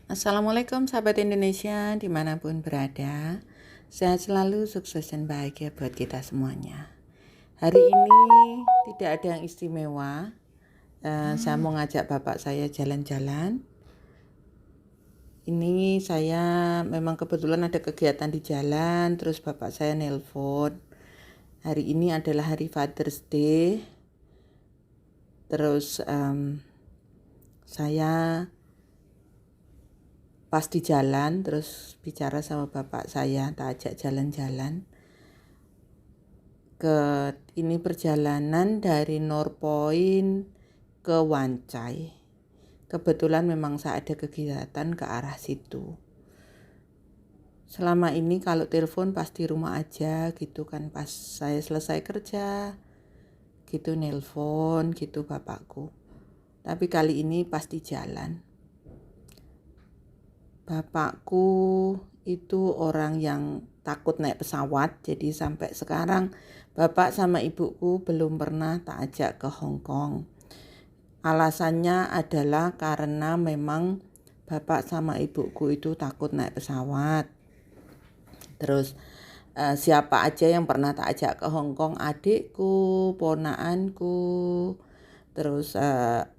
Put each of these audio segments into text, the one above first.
Assalamualaikum sahabat Indonesia dimanapun berada. Sehat selalu, sukses dan bahagia buat kita semuanya. Hari ini tidak ada yang istimewa. Saya mau ngajak bapak saya jalan-jalan. Ini saya memang kebetulan ada kegiatan di jalan, terus bapak saya nelpon. Hari ini adalah hari Father's Day. Terus saya pas di jalan terus bicara sama bapak saya, tak ajak jalan-jalan ke ini perjalanan dari Norpoint ke Wancai. Kebetulan memang saya ada kegiatan ke arah situ. Selama ini kalau telepon pas di rumah aja gitu kan, pas saya selesai kerja gitu nelpon gitu bapakku. Tapi kali ini pas di jalan. Bapakku itu orang yang takut naik pesawat, jadi sampai sekarang bapak sama ibuku belum pernah tak ajak ke Hong Kong. Alasannya adalah karena memang bapak sama ibuku itu takut naik pesawat. Terus siapa aja yang pernah tak ajak ke Hong Kong, adikku, ponaanku, terus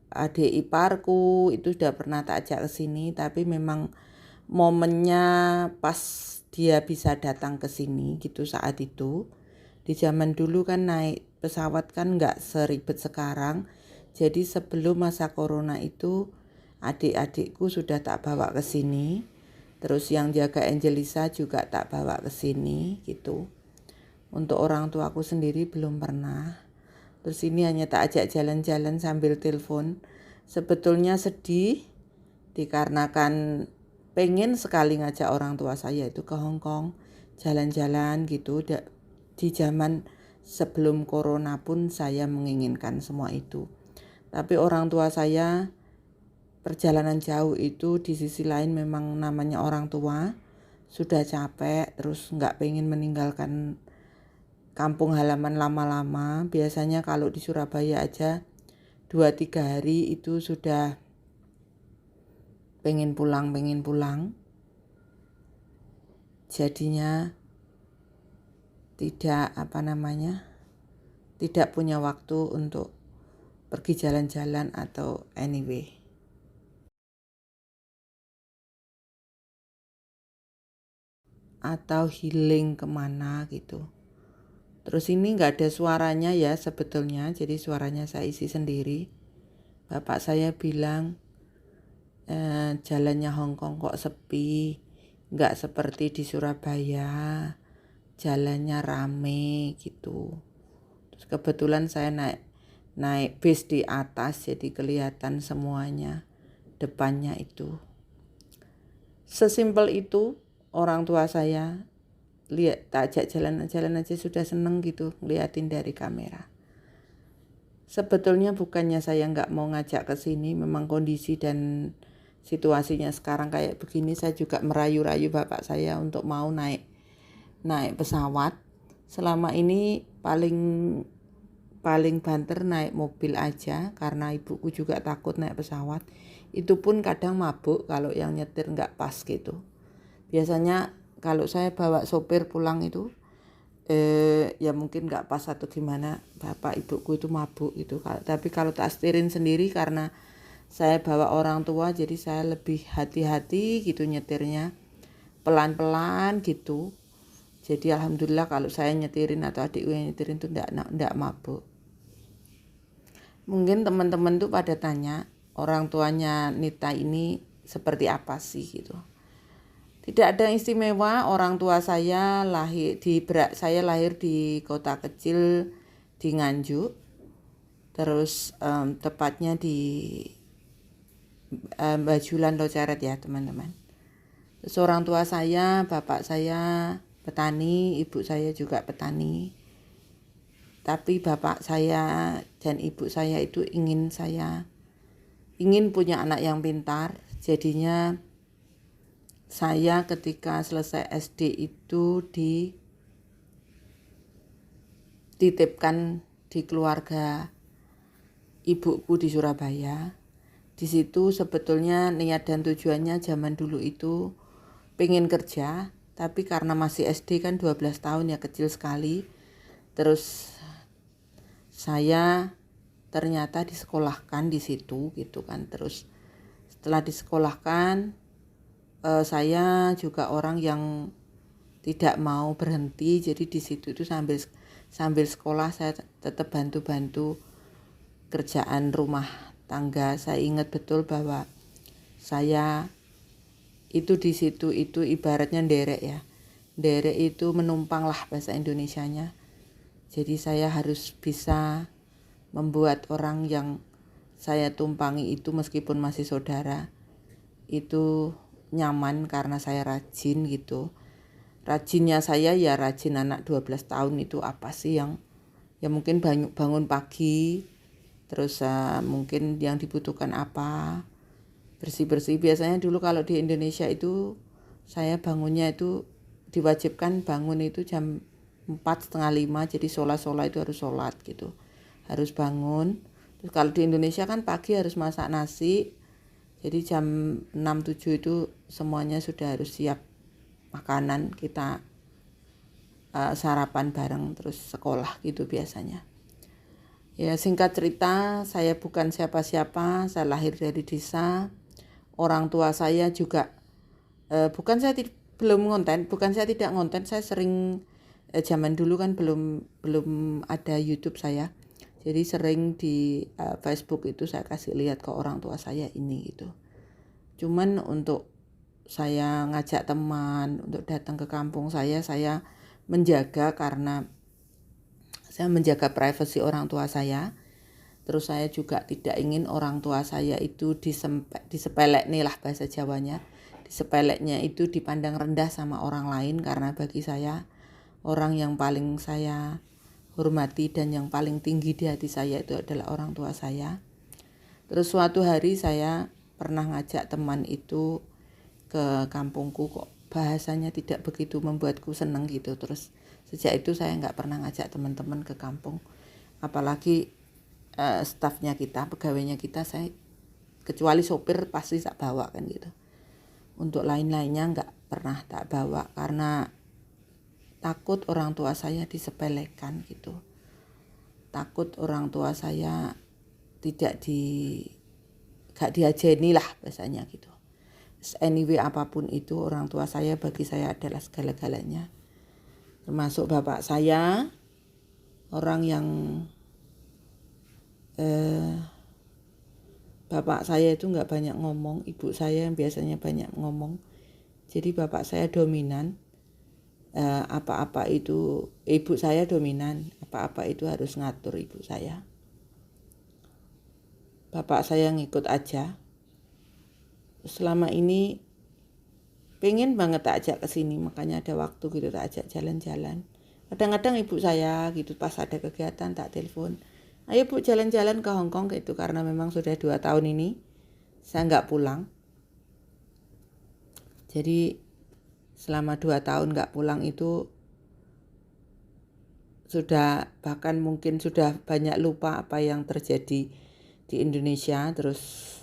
adik iparku itu sudah pernah tak ajak ke sini, tapi memang momennya pas dia bisa datang ke sini gitu saat itu. Di zaman dulu kan naik pesawat kan nggak seribet sekarang. Jadi sebelum masa corona itu adik-adikku sudah tak bawa ke sini. Terus yang jaga Angelisa juga tak bawa ke sini gitu. Untuk orang tuaku sendiri belum pernah. Terus ini hanya tak ajak jalan-jalan sambil telepon. Sebetulnya sedih dikarenakan pengen sekali ngajak orang tua saya itu ke Hong Kong jalan-jalan gitu. Di zaman sebelum corona pun saya menginginkan semua itu. Tapi orang tua saya perjalanan jauh itu di sisi lain memang namanya orang tua sudah capek, terus nggak pengen meninggalkan kampung halaman lama-lama. Biasanya kalau di Surabaya aja 2-3 hari itu sudah pengen pulang. Jadinya tidak punya waktu untuk pergi jalan-jalan atau anyway. Atau healing kemana gitu. Terus ini nggak ada suaranya ya sebetulnya, jadi suaranya saya isi sendiri. Bapak saya bilang jalannya Hong Kong kok sepi, nggak seperti di Surabaya, jalannya rame gitu. Terus kebetulan saya naik bis di atas, jadi kelihatan semuanya depannya itu. Sesimpel itu orang tua saya lihat tak ajak jalan-jalan aja sudah seneng gitu ngeliatin dari kamera. Sebetulnya bukannya saya nggak mau ngajak ke sini, memang kondisi dan situasinya sekarang kayak begini, saya juga merayu-rayu bapak saya untuk mau naik pesawat. Selama ini paling banter naik mobil aja karena ibuku juga takut naik pesawat. Itu pun kadang mabuk kalau yang nyetir nggak pas gitu. Biasanya kalau saya bawa sopir pulang itu ya mungkin nggak pas atau gimana, bapak ibuku itu mabuk gitu. Tapi kalau tak setirin sendiri karena saya bawa orang tua, jadi saya lebih hati-hati gitu nyetirnya, pelan-pelan gitu. Jadi alhamdulillah kalau saya nyetirin atau adikku yang nyetirin tuh enggak mabuk. Mungkin teman-teman tuh pada tanya orang tuanya Nita ini seperti apa sih gitu. Tidak ada yang istimewa. Orang tua saya saya lahir di kota kecil di Nganjuk. Terus tepatnya di Bajulan Loceret ya teman-teman. Terus orang tua saya, bapak saya petani, ibu saya juga petani. Tapi bapak saya dan ibu saya itu ingin punya anak yang pintar. Jadinya saya ketika selesai SD itu dititipkan di keluarga ibuku di Surabaya. Di situ sebetulnya niat dan tujuannya zaman dulu itu pengen kerja, tapi karena masih SD kan 12 tahun ya, kecil sekali. Terus saya ternyata disekolahkan di situ gitu kan. Terus setelah disekolahkan, saya juga orang yang tidak mau berhenti, jadi di situ itu sambil sekolah saya tetap bantu-bantu kerjaan rumah tangga. Saya ingat betul bahwa saya itu di situ itu ibaratnya nderek ya. Nderek itu menumpang lah bahasa Indonesianya. Jadi saya harus bisa membuat orang yang saya tumpangi itu meskipun masih saudara itu nyaman karena saya rajin gitu. Rajinnya saya ya rajin anak 12 tahun itu apa sih yang ya mungkin bangun pagi, terus mungkin yang dibutuhkan apa, bersih-bersih. Biasanya dulu kalau di Indonesia itu saya bangunnya itu diwajibkan bangun itu jam 4:30, jadi sholat itu harus sholat gitu, harus bangun. Terus kalau di Indonesia kan pagi harus masak nasi, jadi jam 6-7 itu semuanya sudah harus siap makanan, kita sarapan bareng terus sekolah gitu biasanya. Ya singkat cerita, saya bukan siapa-siapa, saya lahir dari desa. Orang tua saya juga bukan saya tidak ngonten, saya sering zaman dulu kan belum ada YouTube saya. Jadi sering di Facebook itu saya kasih lihat ke orang tua saya ini gitu. Cuman untuk saya ngajak teman untuk datang ke kampung saya menjaga karena saya menjaga privasi orang tua saya. Terus saya juga tidak ingin orang tua saya itu disepelek nih lah bahasa Jawanya. Disepeleknya itu dipandang rendah sama orang lain, karena bagi saya orang yang paling saya hormati dan yang paling tinggi di hati saya itu adalah orang tua saya. Terus suatu hari saya pernah ngajak teman itu ke kampungku, kok bahasanya tidak begitu membuatku senang gitu. Terus sejak itu saya nggak pernah ngajak teman-teman ke kampung, apalagi stafnya kita, pegawainya kita, saya kecuali sopir pasti tak bawa kan gitu. Untuk lain-lainnya nggak pernah tak bawa karena takut orang tua saya disepelekan gitu, takut orang tua saya gak diajeni lah bahasanya gitu. Anyway, apapun itu orang tua saya bagi saya adalah segala-galanya, termasuk bapak saya, orang yang bapak saya itu nggak banyak ngomong, ibu saya yang biasanya banyak ngomong. Jadi bapak saya dominan, apa-apa itu ibu saya dominan, apa-apa itu harus ngatur ibu saya. Bapak saya ngikut aja. Selama ini pengen banget tak ajak ke sini, makanya ada waktu gitu tak ajak jalan-jalan. Kadang-kadang ibu saya gitu pas ada kegiatan tak telepon, ayo Bu jalan-jalan ke Hong Kong gitu, karena memang sudah 2 tahun ini saya nggak pulang. Jadi selama 2 tahun nggak pulang itu sudah bahkan mungkin sudah banyak lupa apa yang terjadi di Indonesia, terus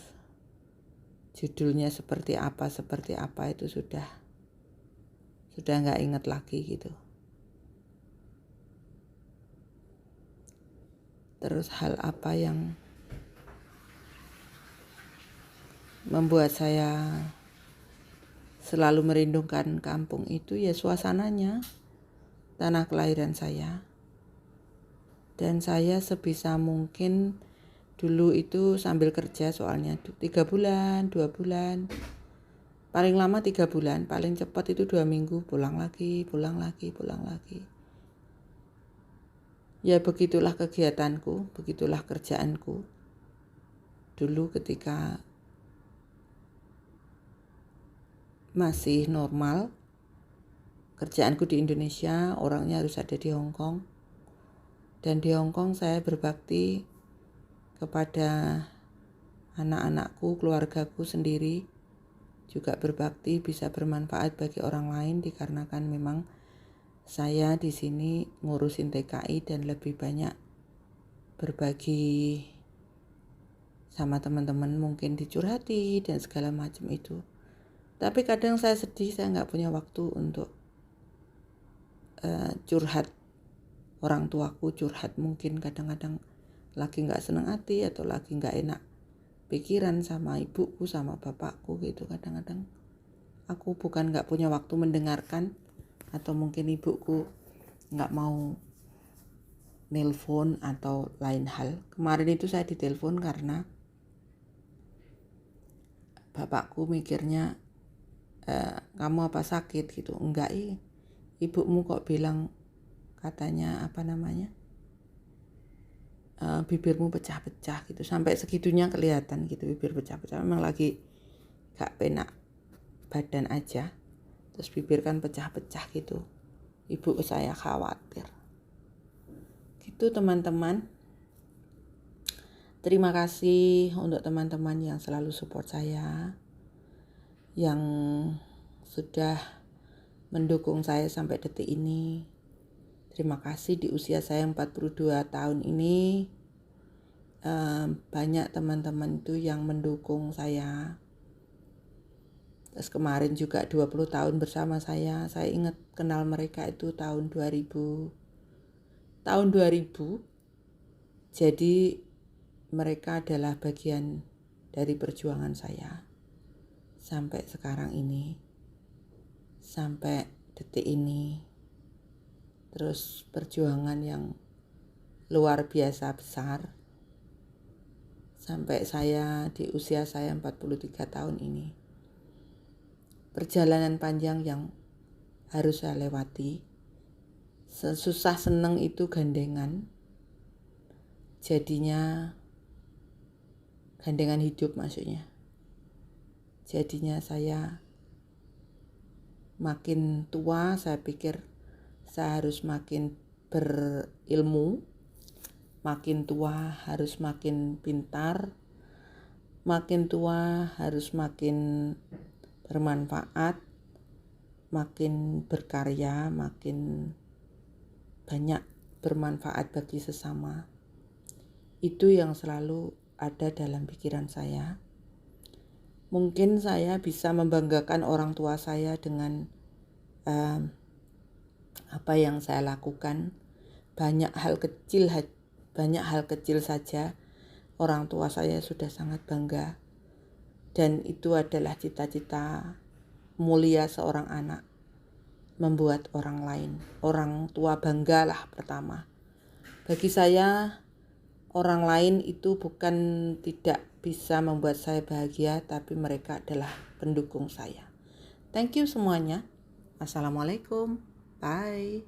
judulnya seperti apa itu sudah nggak ingat lagi gitu. Terus hal apa yang membuat saya selalu merindukan kampung itu ya suasananya, tanah kelahiran saya. Dan saya sebisa mungkin dulu itu sambil kerja, soalnya 3 bulan, 2 bulan, paling lama 3 bulan, paling cepat itu 2 minggu, pulang lagi. Ya begitulah kegiatanku, begitulah kerjaanku. Dulu ketika masih normal, kerjaanku di Indonesia, orangnya harus ada di Hong Kong. Dan di Hong Kong saya berbakti kepada anak-anakku, keluargaku sendiri, juga berbakti bisa bermanfaat bagi orang lain, dikarenakan memang saya di sini ngurusin TKI dan lebih banyak berbagi sama teman-teman mungkin dicurhati dan segala macam itu. Tapi kadang saya sedih, saya nggak punya waktu untuk curhat. Orang tuaku curhat mungkin kadang-kadang lagi nggak senang hati atau lagi nggak enak pikiran sama ibuku sama bapakku gitu. Kadang-kadang aku bukan nggak punya waktu mendengarkan, atau mungkin ibuku nggak mau nelpon atau lain hal. Kemarin itu saya ditelepon karena bapakku mikirnya kamu apa sakit gitu. Enggak, ibumu kok bilang katanya bibirmu pecah-pecah gitu. Sampai segitunya kelihatan gitu bibir pecah-pecah. Memang lagi gak penak badan aja, terus bibir kan pecah-pecah gitu. Ibu saya khawatir gitu teman-teman. Terima kasih untuk teman-teman yang selalu support saya, yang sudah mendukung saya sampai detik ini. Terima kasih. Di usia saya 42 tahun ini banyak teman-teman itu yang mendukung saya. Terus kemarin juga 20 tahun bersama saya ingat kenal mereka itu tahun 2000. Jadi mereka adalah bagian dari perjuangan saya sampai sekarang ini, sampai detik ini. Terus perjuangan yang luar biasa besar sampai saya di usia saya 43 tahun ini. Perjalanan panjang yang harus saya lewati. Susah seneng itu gandengan. Jadinya gandengan hidup maksudnya. Jadinya saya makin tua, saya pikir saya harus makin berilmu, makin tua harus makin pintar, makin tua harus makin bermanfaat, makin berkarya, makin banyak bermanfaat bagi sesama. Itu yang selalu ada dalam pikiran saya. Mungkin saya bisa membanggakan orang tua saya dengan apa yang saya lakukan. Banyak hal kecil saja orang tua saya sudah sangat bangga. Dan itu adalah cita-cita mulia seorang anak, membuat orang lain, orang tua banggalah pertama. Bagi saya, orang lain itu bukan tidak bisa membuat saya bahagia, tapi mereka adalah pendukung saya. Thank you semuanya. Assalamualaikum. Bye.